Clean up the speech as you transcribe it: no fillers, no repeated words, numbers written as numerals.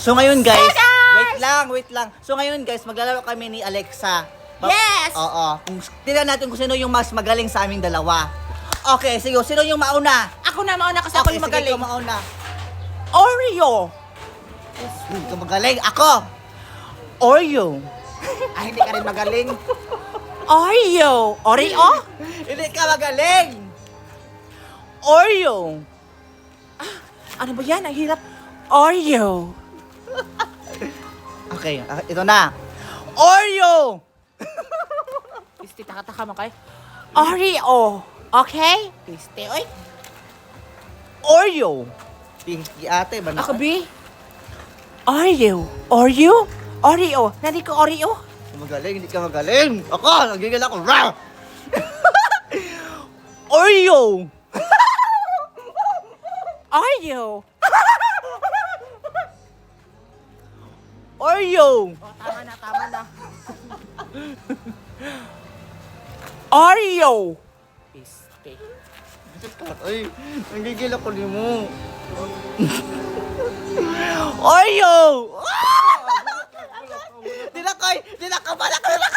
So ngayon guys, wait lang. So ngayon guys, maglalaro kami ni Alexa. Yes! Oo. Tignan natin kung sino yung mas magaling sa aming dalawa. Okay, sige. Sino yung mauna? Ako na mauna kasi ako yung sige, magaling. ikaw mauna. Oreo. Hindi ka magaling. Ako! Oreo. Ay, hindi ka rin magaling. Oreo. Oreo? Hindi ka magaling. Oreo. Ano ba yan? Ang hirap. Oreo. Okay, ito na. Oreo! Pisti, taka-taka mo kayo. Oreo. Okay? Pisti, oy. Oreo. Pinky ate ba na? Ako, B. Oreo. Oreo? Oreo. Nari ko Oreo? Magaling, hindi ka magaling. Ako, nagigil ako. Rah! Oreo! Oreo. Oreo! Oh, tama na, tama na. Oreo. Pisti. Ay, nagigil ako ni mo. Oreo! Dinakay! Dinakabalan ka na!